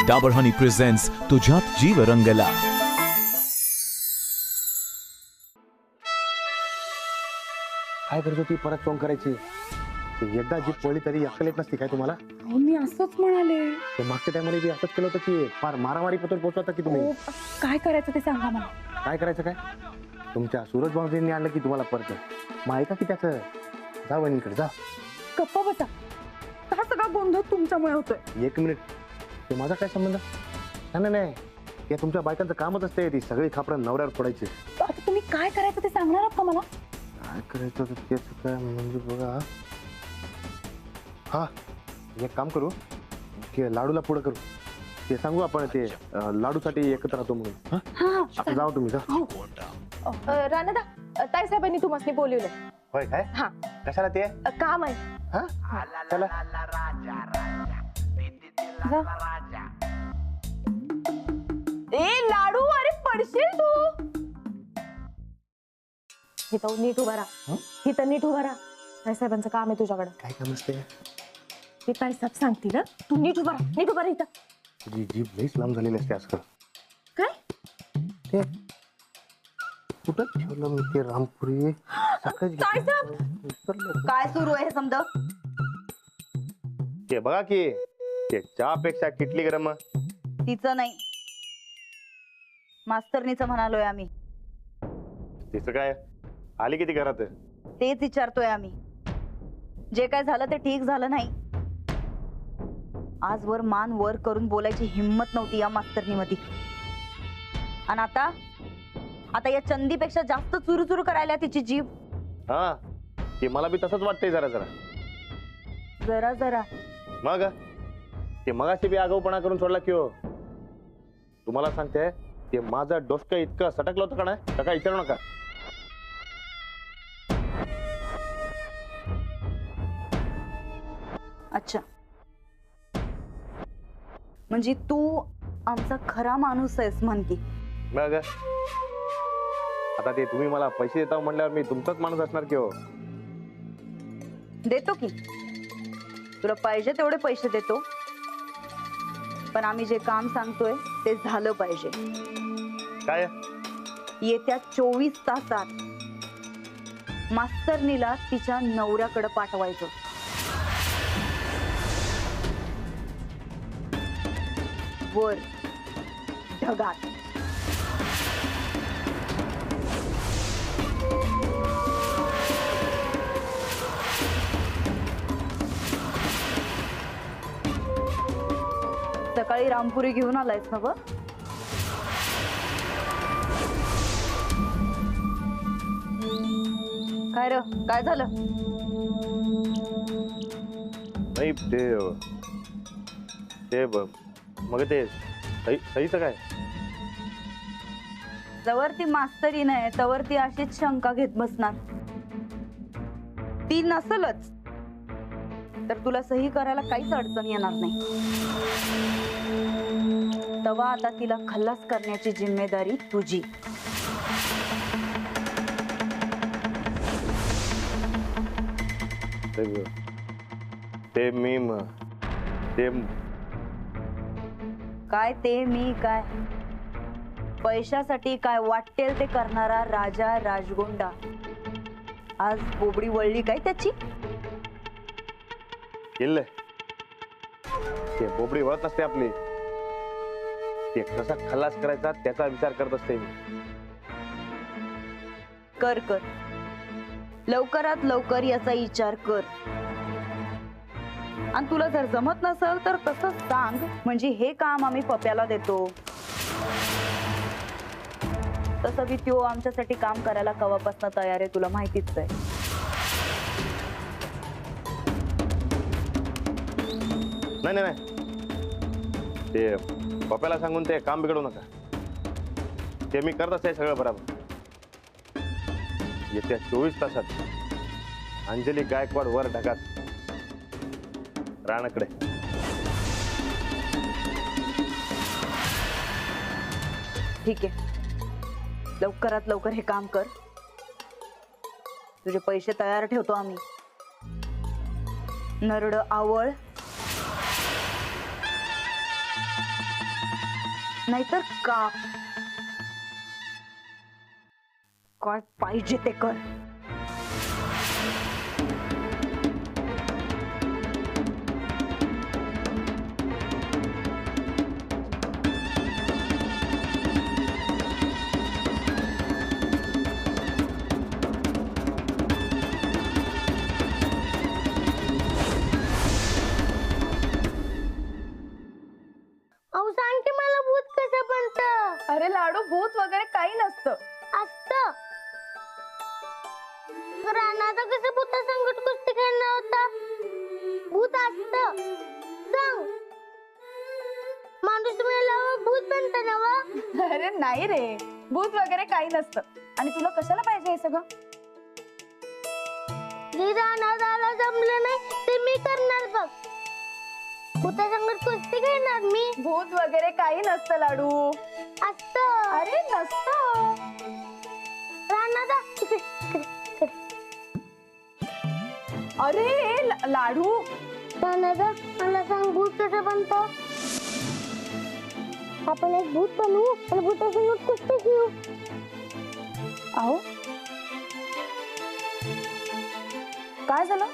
डाबर हनी presents तुझ्यात जीव रंगला. काय करत होती परत फोन करायची? एकदा जी पळली तरी अक्कल येत नसती काय तुम्हाला? मी असंच म्हणाले. ते मागच्या टायमाला बी असंच केलं होतं की फार मारामारी पत्र पोहोचवता की तुम्ही. काय करायचं ते सांगा मला. काय करायचं काय? तुमच्या सूरज भाऊजींनी आणलं की तुम्हाला परत मग ऐका की त्याचं. जा वहिनीकडे जा. गप्पा बसा. हा सगळा गोंधळ तुमच्यामुळे होतोय. एक मिनिट. ते माझा काय संबंध? नाही नाही, ते तुमच्या बायकांचं कामच असते ती सगळी खापरं नवऱ्यावर फोडायची. आता तुम्ही काय करायचं ते सांगणार आहात का मला? काय करायचं होतं तेच काय म्हणजे बघा. हा एक काम करू की लाडूला पुढं करू. ते सांगू आपण ते लाडूसाठी एकत्र राहतो म्हणून. आता जाऊ तुम्ही जा. रानदा ताई साहेबांनी तुम्हाला बोलवलं. होय काय? हा कशाला ते? काम आहे. हा चला. ए लाडू अरे पडशील तू. इथं नीट उभा राहा. इथं नीट उभा राहा. ताई साहेबांचं काम आहे तुझ्याकडे. काय काम असते? ते ताई साहेब सांगतील ना. तू नीट उभा राहा. नीट उभा राहा इथं. तुझी जीभ लईच लांब झालेली असते आजकाल. काय ते कुठं ठेवलं मी ते रामपुरी? ताई साहेब काय सुरू आहे समज? ते बघा की ते चहापेक्षा किटली गरम. तिचं नाही, मास्तरनीचं म्हणालोय आम्ही. तिचं काय? आली किती घरात? तेच विचारतोय आम्ही. जे काय झालं ते ठीक झालं नाही. आजवर मान वर करून बोलायची हिम्मत नव्हती या मास्तरनीमध्ये. आणि आता या चंदीपेक्षा जास्त चुरू चुरू करायला तिची जीभ. हा ते मला बी तसंच वाटतंय जरा जरा. जरा जरा मग ते मगाशी बी आगाऊपणा करून सोडला की हो. तुम्हाला सांगते ते माझं डोसकं इतकं सटकलं होतं का नाही तर काय विचारू नका. अच्छा, म्हणजे तू आमचा खरा माणूस आहेस म्हण की. मग आता ते तुम्ही मला पैसे देता म्हणल्यावर मी तुमचाच माणूस असणार की हो. देतो की, तुला पाहिजे तेवढे पैसे देतो. पण आम्ही जे काम सांगतोय ते झालं पाहिजे. काय? येत्या 24 तासात मास्तरनीला तिच्या नवऱ्याकडे पाठवायचं. वर ढगात. सकाळी रामपुरी घेऊन आलायस ना ग? काय र, काय झालं? नाही ते मग ते सहीचं काय? जवळ ती मास्तरी नाही तवर ती अशीच शंका घेत बसणार. ती नसलच तर तुला सही करायला काहीच अडचण येणार नाही. तेव्हा आता तिला खल्लास करण्याची जिम्मेदारी तुझी. ते मी ते काय ते मी काय? पैशासाठी काय वाटेल ते करणारा राजा राजगोंडा आज बोबडी वळली काय त्याची? किल्ले ते बोबडी वळत असते आपली. ते कसा खलास करायचा त्याचा विचार करत असते मी. कर कर, लवकरात लवकर याचा विचार कर. आणि तुला जर जमत नसेल तर तसंच सांग, म्हणजे हे काम आम्ही पप्याला देतो. तसं बी त्यो आमच्यासाठी काम करायला कवापासून तयार आहे, तुला माहितीच आहे. नाही नाही नाही, ते पप्याला सांगून ते काम बिघडू नका. ते मी करत असते सगळं बरोबर. येत्या 24 तासात अंजली गायकवाड वर ढगात राणाकडे. ठीक आहे, लवकरात लवकर हे काम कर. तुझे पैसे तयार ठेवतो आम्ही. नरड आवळ नाहीतर का काय पाहिजे ते कर. अहो सांग की मला भूत कसं बनतं. अरे लाडू, भूत वगैरे काही नसतं. असतं. राणाचा कसं भूता संकट कुस्ती खेळणार होता. भूत असतं. सांग. माणूस मेल्यावर भूत बनतं ना व? अरे नाही रे, भूत वगैरे काही नसतं. आणि तुला कशाला पाहिजे हे सगळं? जे राणाला जमलं नाही ते मी करणार बघ. भूता संकट कुस्ती खेळणार मी. भूत वगैरे काही नसतं लाडू. असतं. अरे नसतं. राणादा अरे लाडू, राणादा मला सांग भूत कसं बनतं. आपण एक भूत बनवू आणि भूता संकट कुस्ती खेळू. अहो काय झालं?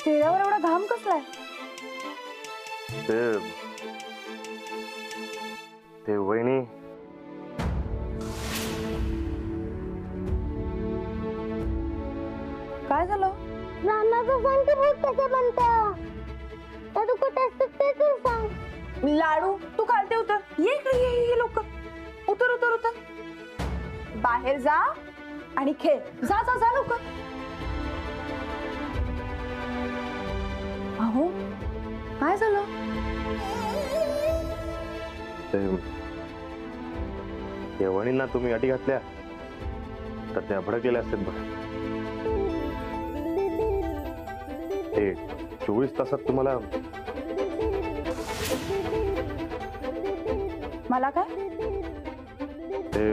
चेहऱ्यावर एवढा घाम कसलाय? ते वहिनी काय झालं? राणाचं सांग की भूत कसं बनतं. तर तू कुठे असतं ते तू सांग. लाडू तू खालते उतर. ये इकडे, ये लवकर. उतर उतर उतर. बाहेर जा आणि खेळ. जा जा जा लवकर. अहो काय झालं? ते वहिनींना तुम्ही अटी घातल्या तर त्या भडकलेल्या असतात बघा. ते 24 तासात तुम्हाला मला काय? ते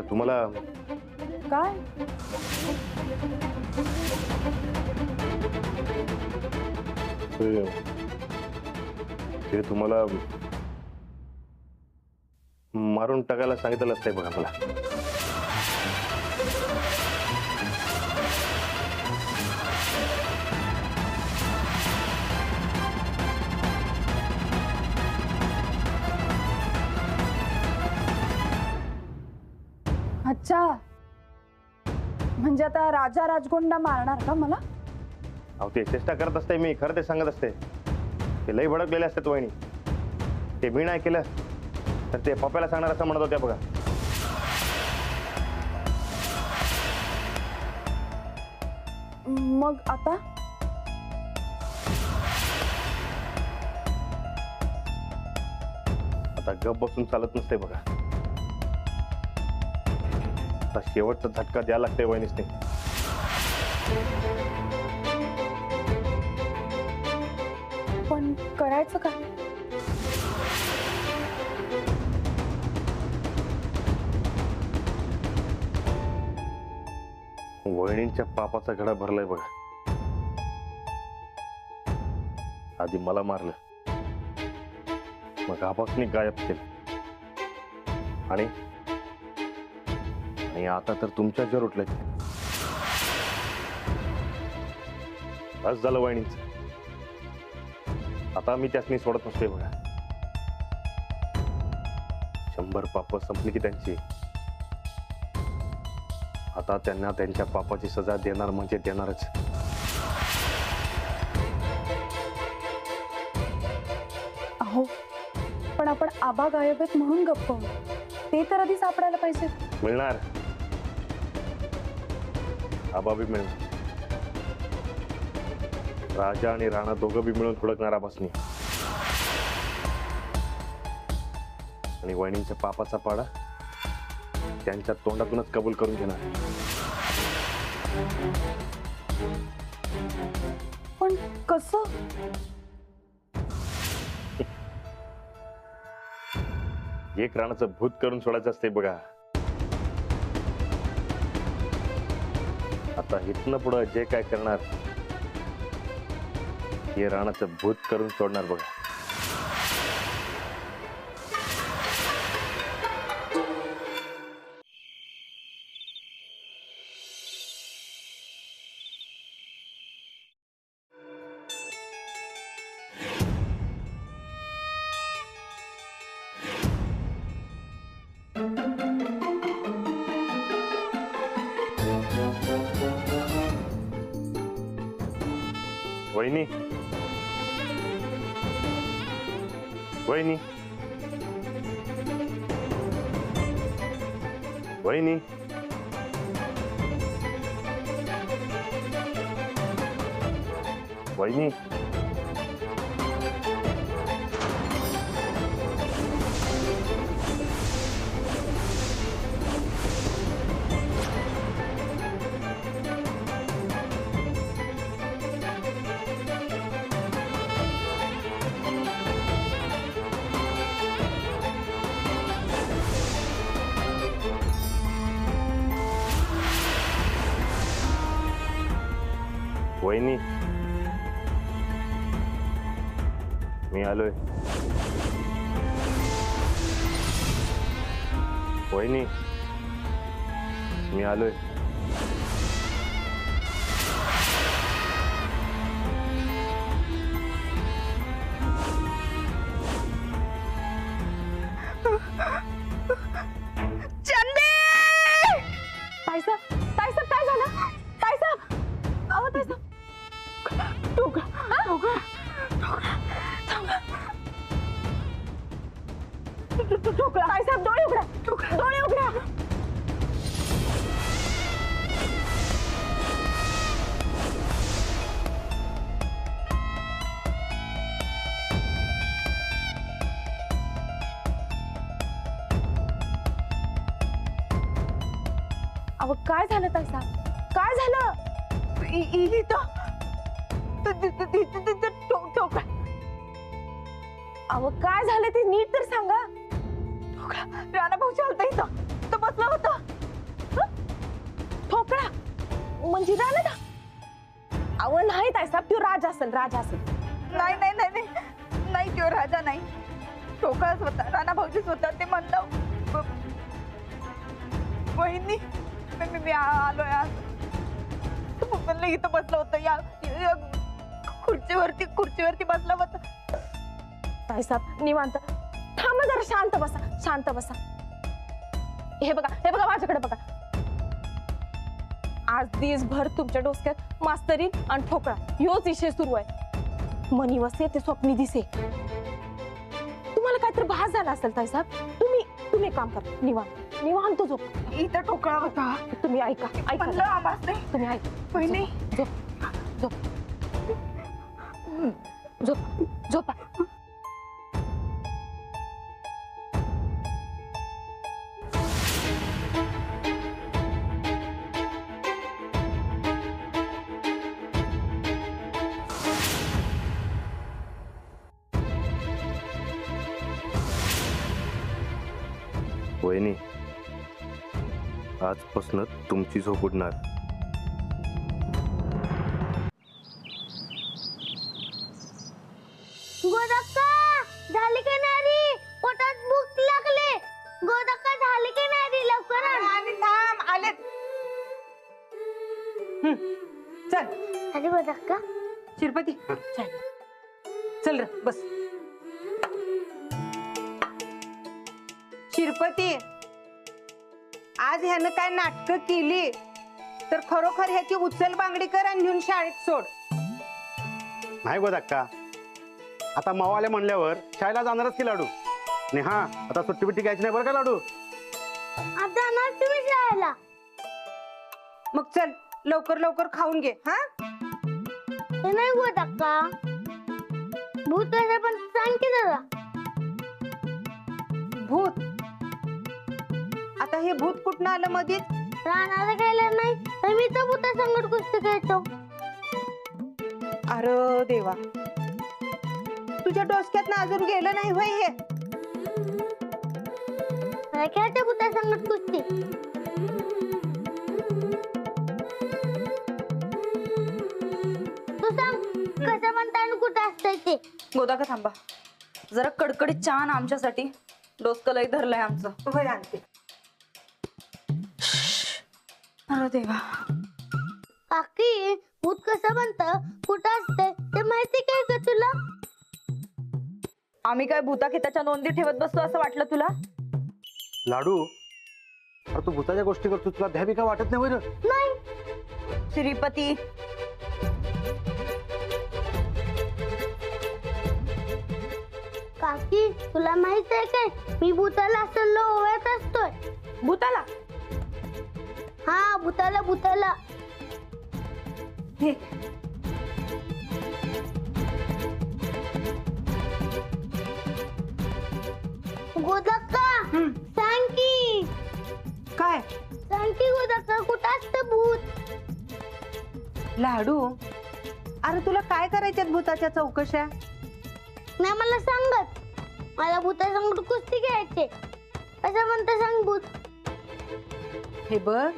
तुम्हाला काय? ते तुम्हाला मारून टाकायला सांगितलं असतंय बघा मला. अच्छा, म्हणजे आता राजा राजगोंडा मारणार का मला? अहो ते चेष्टा करत असते. मी खरं ते सांगत असते. ते लई भडकलेले असतात वहिनी. ते मी नाही केलं तर ते पप्याला सांगणार असं म्हणत होत्या बघा. मग आता? आता गप बसून चालत नसते बघा. आता शेवटचा झटका द्यायला लागते वहिनीसने. पण करायचं काय? वहिनींच्या पापाचा घडा भरलाय बघा. आधी मला मारलं, मग आपासनी गायब केलं आणि आता तर तुमच्या जर उठलंय. बस झालं वहिनींच. आता मी त्यासनी सोडत नसतोय बघा. 100 पाप संपली की त्यांची. आता त्यांना त्यांच्या पापाची सजा देणार म्हणजे देणारच. अहो पण आपण आबा गायब आहेत म्हणून गप्प आहोत. ते तर आधी सापडायला पाहिजे. मिळणार. आबा बी मिळणार. राजा आणि राणा दोघं बी मिळून हुडकणार आबासनी. आणि वहिनींच्या पापाचा पाडा त्यांच्या तोंडातूनच कबूल करून घेणार. पण कसं? एक राणाचं भूत करून सोडायचं असते बघा. आता इथनं पुढं जे काय करणार हे राणाचं भूत करून सोडणार बघा. वहिनी वहिनी वहिनी वहिनी वहिनी मी आलोय वहिनी मी आलोय ताईसाहेब ताईसाहेब काय झालं ताईसाहेब अहो ताईसाहेब ताईसाहेब डोळे उघडा डोळे उघडा अहो काय झालं ताईसाहेब काय झालं अहो काय झालं ते नीट तर सांगा राणा भाऊ चालता इथं तो बसला होता. ठोकळा म्हणजे राणा दा अहो नाही ताईसाहेब तो राजा असेल नाही नाही नाही नाही नाही तो राजा नाही ठोकळाच होता राणा भाऊजीच होता ते म्हणलं वहिनी मी आलोय आज म्हणलं इथं बसलं होतं या खुर्चीवरती बसला होता. ताईसाहेब निवांत थांबा जरा शांत बसा हे बघा माझ्याकडे बघा आज दिवसभर तुमच्या डोसक्यात मास्तरी आणि ठोकळा ह्योच विषय सुरू आहे. मनी वसे ते स्वप्नी दिसे तुम्हाला काहीतरी भास झाला असेल ताईसाहेब तुम्ही काम करा निवांत झोप इथं ठोकळा होता तुम्ही ऐका म्हणलं आवाज नाही तुम्ही ऐका वहिनी झोपा वहिनी आजपासून तुमची झोप उडणार. गोदक्का झाली की नाही पोटात भूक लागले. गोदक्का झाली की नाही लवकर आण. आणि थांब आले चल अरे गोदक्का शिरपती चल रे बस. शिरपती आज ह्यानं काय नाटकं केली तर खरोखर ह्याची उचल बांगडी कर आणि घेऊन शाळेत सोड. नाही गोदक्का आता मावाले म्हणल्यावर शाळेला जाणारच की लाडू. आणि हा आता सुट्टी बिट्टी घ्यायची नाही बरं का लाडू. आता ना तुम्ही शाळेला मग चल लवकर खाऊन घे. हा ते नाही गोदक्का भूत कसं पण सांग की जरा. भूत आता हे भूत कुठनं आलं मधीच. राहणार गेलं नाही तर मी तर भूता संकट कुस्ती खेळतो. अरे देवा तुझ्या डोसक्यात अजून गेलं नाही होय हे. खेळते भूता संकट कुस्ती. तू सांग कसं म्हणता आणि कुठं असतंय ते. गोदा का थांबा जरा कडकडीत चहा ना आमच्यासाठी. डोसकं लय धरलंय आमचं. होय आणते. अरे देवा काकी भूत कसं बनतं कुठं असतंय ते माहिती काय का तुला. आम्ही काय भूताखिताच्या नोंदी ठेवत बसतो असं वाटलं तुला. लाडू अरे तू भूताच्या गोष्टी करतो तुला भ्या बी का वाटत नाही बरं. नाही श्रीपती काकी तुला माहित आहे काय मी भूताला असं ओळखत असतोय. भूताला हा भूताला भूताला. हे गोदक्का सांग की काय सांग की गोदक्का कुठं असतं भूत. लाडू, अरे तुला काय करायच्यात भूताच्या चौकशा? नाही मला सांगत. मला भूतासंग कुस्ती खेळायचे. असं म्हणतं सांग भूत. हे बघ,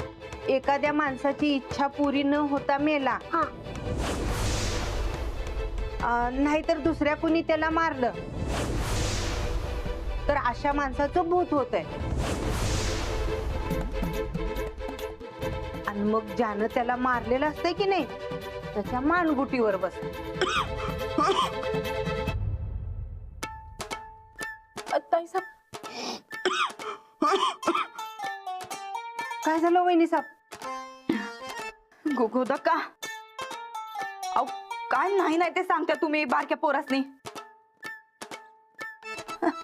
एखाद्या माणसाची इच्छा पुरी न होता मेला, हा नाहीतर दुसऱ्या कुणी त्याला मारलं तर अशा माणसाचं भूत होतंय. आणि मग ज्यानं त्याला मारलेलं असतंय की नाही त्याच्या मानगुटीवर बस. ताईसाहेब, काय झालं वहिनी साहेब? गोदक्का अहो काय नाही नाही ते सांगता तुम्ही बारक्या पोरासनी.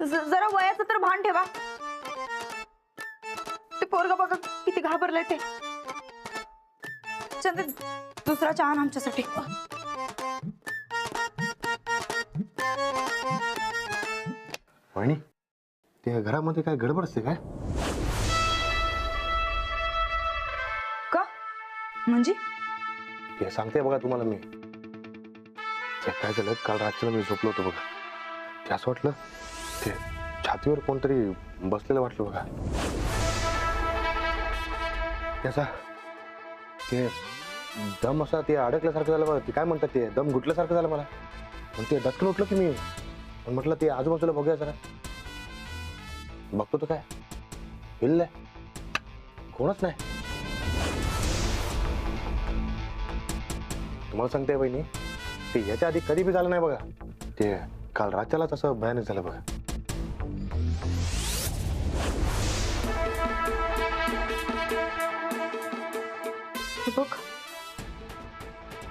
जरा वयाचं तर भान ठेवा. ते पोरगा बघा किती घाबरलंय ते. चंद दुसरा चहा आण आमच्यासाठी. वहिनी ते घरामध्ये काय गडबड असते काय? का म्हणजे? ते सांगते बघा तुम्हाला मी. ते काय झालं काल रात्री मी झोपलो होतो बघा. ते असं वाटलं ते छातीवर कोणतरी बसलेलं वाटलं बघा. त्याचा ते दम असा ते अडकल्यासारखं झालं बघा. ते काय म्हणतात ते दम घुटल्यासारखं झालं मला. पण ते दचकन उठलं की मी म्हटलं ते आजूबाजूला बघूया जरा. बघतो तर काय हिललंय कोणच नाही. तुम्हाला सांगते बहिणी ते याच्या आधी कधी बी झालं नाही बघा. ते काल रात्यालाच असं भयानक झालं बघा. बघ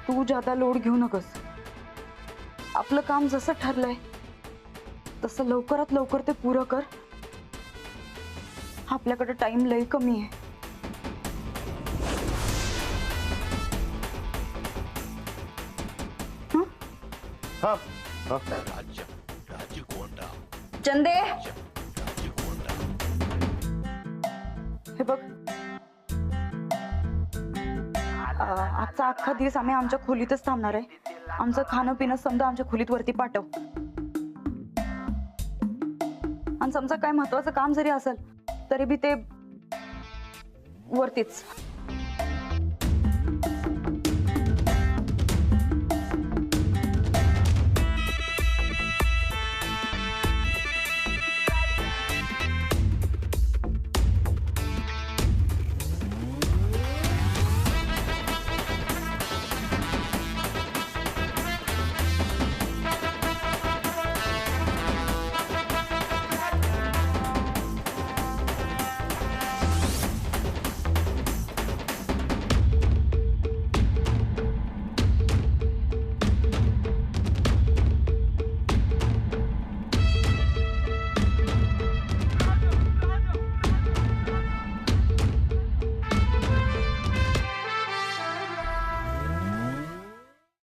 तू जादा लोड घेऊ नकोस. आपलं काम जसं ठरलंय तसं लवकरात लवकर ते पुरं कर. आपल्याकडे टाइम लय कमी आहे. हा हा चंदे हे बघ आजचा अख्खा दिवस आम्ही आमच्या खोलीतच थांबणार आहे. आमचं खाणं पिणं समजा आमच्या खोलीत वरती पाठव. आणि समजा काय महत्वाचं काम जरी असेल तरी बी ते वरतीच.